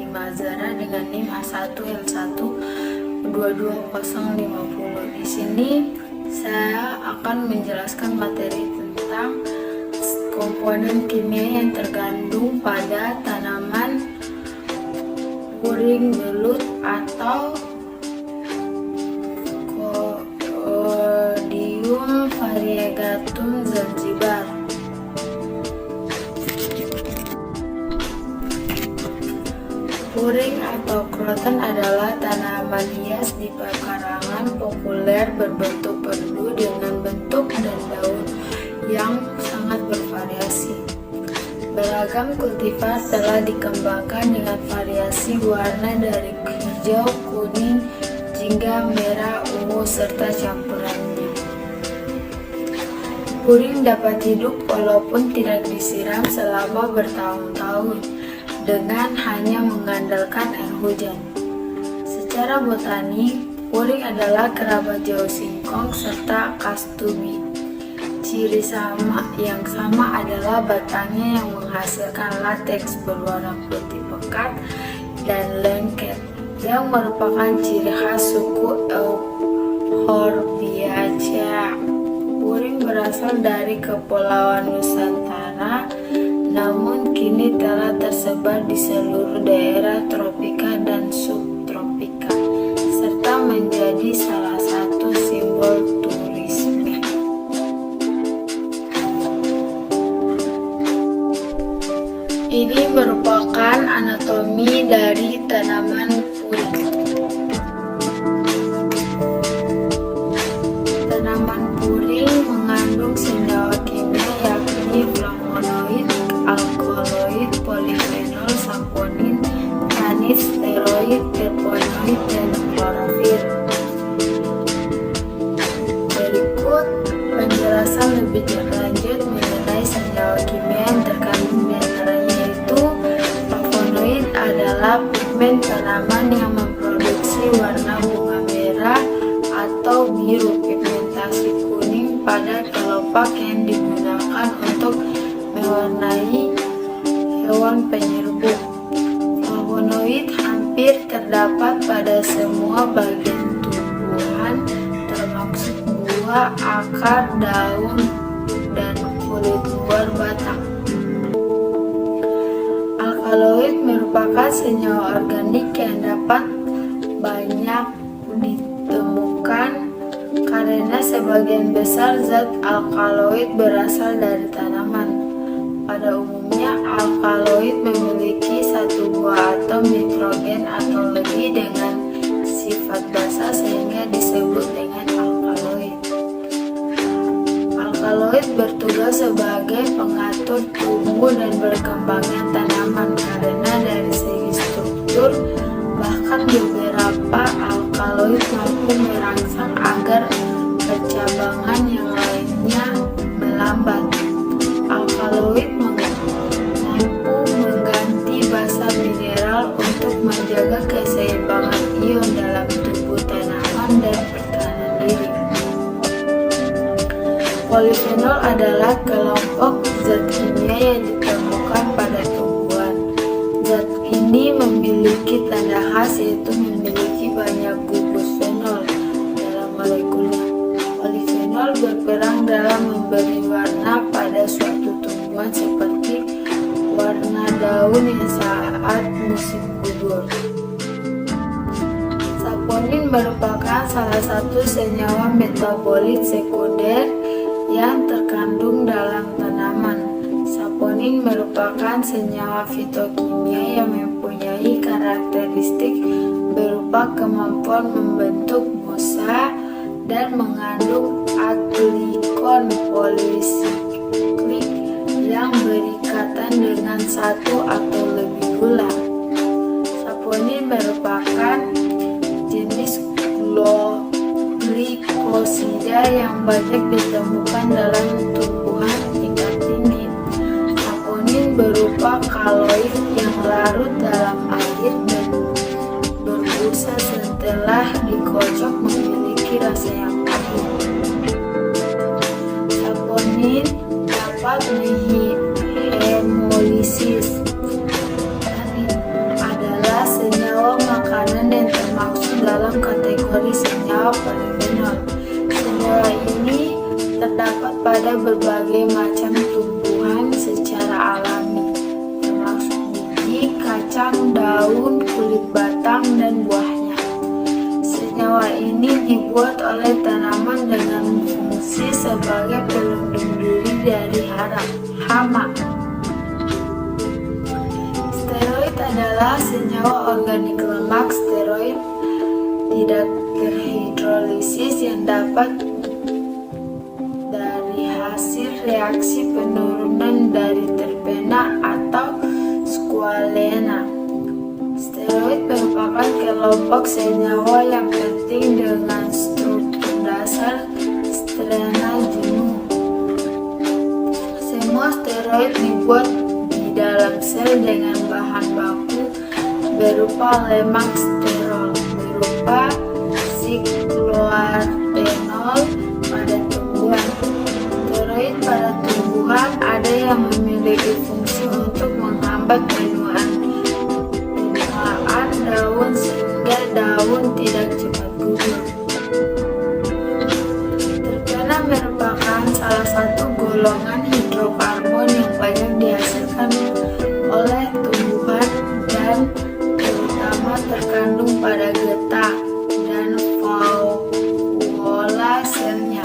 Mazara dengan NIM A1L1 22050. Di sini saya akan menjelaskan materi tentang komponen kimia yang terkandung pada tanaman puring belut atau Conidium variegatum Zanzibar. Puring atau kroton adalah tanaman hias di pekarangan populer berbentuk perdu dengan bentuk dan daun yang sangat bervariasi. Beragam kultivar telah dikembangkan dengan variasi warna dari hijau, kuning, jingga, merah, ungu, serta campurannya. Puring dapat hidup walaupun tidak disiram selama bertahun-tahun dengan hanya mengandalkan air hujan. Secara botani, puring adalah kerabat jauh singkong serta kastubi. Ciri yang sama adalah batangnya yang menghasilkan lateks berwarna putih pekat dan lengket, yang merupakan ciri khas suku Euphorbiaceae. Puring berasal dari Kepulauan Nusantara, namun kini telah tersebar di seluruh daerah tropika dan subtropika, serta menjadi salah satu simbol turisme. Ini merupakan anatomi dari tanaman puring. Tanaman puring mengandung senyawa kimia yakni flavonoid, alkaloid, polifenol, saponin, tanin, steroid, terpenoid, dan klorofil. Berikut penjelasan lebih lanjut mengenai senyawa kimia yang terkandung di antaranya yaitu flavonoid adalah pigmen tanaman yang memproduksi warna bunga merah atau biru. Pigmentasi kuning pada kelopak yang digunakan untuk mewarnai hewan penyerbuk. Flavonoid hampir terdapat pada semua bagian tumbuhan, termasuk buah, akar, daun, dan kulit luar batang. Alkaloid merupakan senyawa organik yang dapat banyak ditemukan karena sebagian besar zat alkaloid berasal dari tanaman. Pada umumnya, alkaloid memiliki satu buah atom nitrogen atau lebih dengan sifat basa sehingga disebut dengan alkaloid. Alkaloid bertugas sebagai pengatur tumbuh dan berkembangnya tanaman karena dari segi struktur, bahkan beberapa alkaloid mampu merangsang agar percabangan yang lainnya melambat. Alkaloid mampu mengganti basa mineral untuk menjaga keseimbangan ion dalam tubuh tanaman dan pertahanan diri. Polifenol adalah kelompok zat kimia yang ditemukan pada tumbuhan. Zat ini memiliki tanda khas yaitu memiliki banyak gugus fenol dalam molekulnya. Polifenol berperan dalam memberi warna pada suatu tumbuhan seperti warna daun yang saat musim gugur. Saponin merupakan salah satu senyawa metabolit sekunder yang terkandung dalam tanaman. Saponin merupakan senyawa fitokimia yang mempunyai karakteristik berupa kemampuan membentuk busa dan mengandung aglikon polisiklik yang berikatan dengan satu atau lebih gula. Saponin merupakan jenis glikosida yang banyak ditemukan dalam tumbuhan tingkat tinggi. Saponin berupa kaloid yang larut dalam air dan berbusa setelah dikocok memiliki rasa yang pahit. Saponin dapat dihemolisis. Tanin adalah batang dan buahnya. Senyawa ini dibuat oleh tanaman dengan fungsi sebagai pelindung diri dari hama. Steroid adalah senyawa organik lemak. Steroid tidak terhidrolisis yang dapat dari hasil reaksi penurunan dari terpena atau squalene. Steroid merupakan kelompok senyawa yang penting dengan struktur dasar sederhana jenuh. Semua steroid dibuat di dalam sel dengan bahan baku berupa lemak sterol berupa sikloartenol pada tumbuhan. Steroid pada tumbuhan ada yang memiliki fungsi untuk menghambat penuaan daun sehingga daun tidak cepat gugur. Terpena merupakan salah satu golongan hidrokarbon yang banyak dihasilkan oleh tumbuhan dan terutama terkandung pada getah dan vakuola selnya.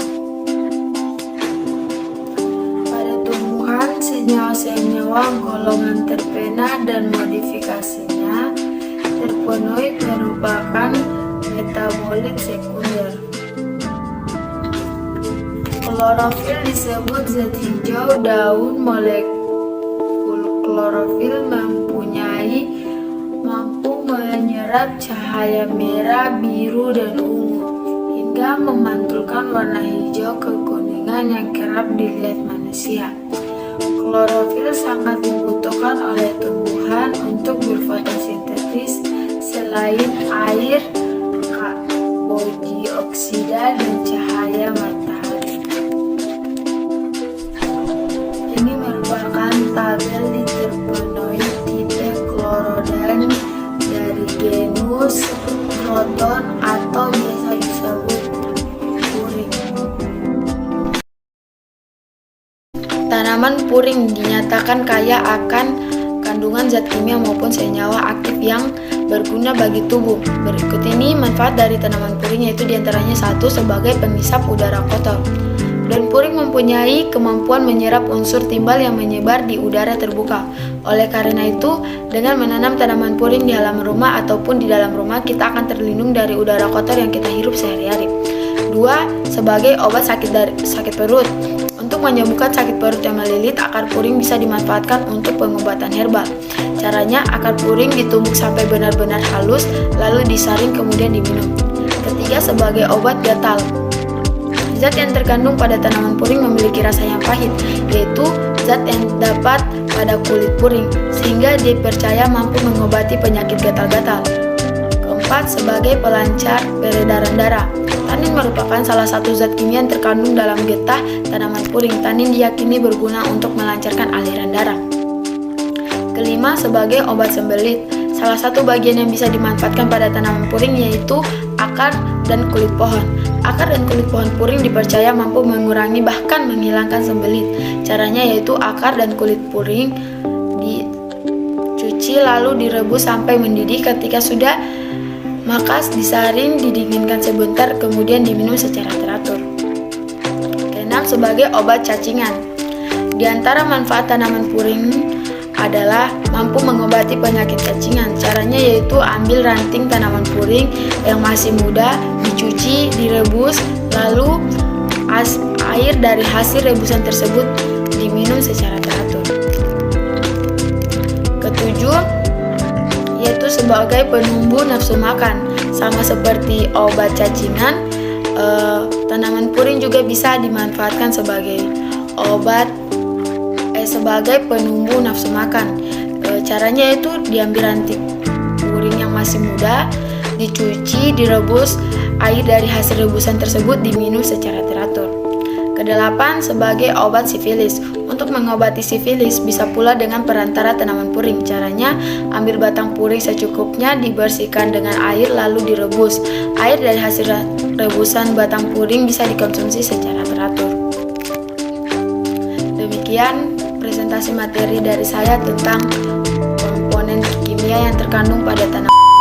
Pada tumbuhan, senyawa-senyawa golongan terpena dan modifikasinya terpenoid merupakan metabolit sekunder. Klorofil disebut zat hijau daun. Molekul klorofil mampu menyerap cahaya merah, biru, dan ungu hingga memantulkan warna hijau kekuningan yang kerap dilihat manusia. Klorofil sangat dibutuhkan oleh tumbuhan untuk berfotosintesis selain air, karbon dioksida, dan cahaya matahari. Ini merupakan tabel terpenoid tipe Chlorodon dari genus Croton atau biasa disebut puring. Tanaman puring dinyatakan kaya akan kandungan zat kimia maupun senyawa aktif yang berguna bagi tubuh. Berikut ini manfaat dari tanaman puring, yaitu diantaranya 1. Sebagai pengisap udara kotor. Dan puring mempunyai kemampuan menyerap unsur timbal yang menyebar di udara terbuka. Oleh karena itu, dengan menanam tanaman puring di halaman rumah ataupun di dalam rumah, kita akan terlindung dari udara kotor yang kita hirup sehari-hari. 2. Sebagai obat sakit perut. Untuk menyembuhkan sakit perut yang melilit, akar puring bisa dimanfaatkan untuk pengobatan herbal. Caranya, akar puring ditumbuk sampai benar-benar halus, lalu disaring kemudian diminum. 3. Sebagai obat gatal. Zat yang terkandung pada tanaman puring memiliki rasa yang pahit, yaitu zat yang dapat pada kulit puring, sehingga dipercaya mampu mengobati penyakit gatal-gatal. 4. Sebagai pelancar peredaran darah. Tanin merupakan salah satu zat kimia yang terkandung dalam getah tanaman puring. Tanin diyakini berguna untuk melancarkan aliran darah. 5. Sebagai obat sembelit. Salah satu bagian yang bisa dimanfaatkan pada tanaman puring yaitu akar dan kulit pohon. Akar dan kulit pohon puring dipercaya mampu mengurangi bahkan menghilangkan sembelit. Caranya yaitu akar dan kulit puring dicuci lalu direbus sampai mendidih. Ketika sudah maka disaring, didinginkan sebentar, kemudian diminum secara teratur. 6. Sebagai obat cacingan. Di antara manfaat tanaman puring adalah mampu mengobati penyakit cacingan. Caranya yaitu ambil ranting tanaman puring yang masih muda, dicuci, direbus, lalu air dari hasil rebusan tersebut diminum secara teratur. 7. Yaitu sebagai penumbuh nafsu makan. Sama seperti obat cacingan, tanaman puring juga bisa dimanfaatkan sebagai sebagai penumbuh nafsu makan. Caranya yaitu diambil ranting puring yang masih muda, dicuci, direbus, air dari hasil rebusan tersebut diminum secara teratur. 8. Sebagai obat sifilis. Untuk mengobati sifilis bisa pula dengan perantara tanaman puring. Caranya, ambil batang puring secukupnya, dibersihkan dengan air lalu direbus. Air dari hasil rebusan batang puring bisa dikonsumsi secara teratur. Demikian presentasi materi dari saya tentang komponen kimia yang terkandung pada tanaman.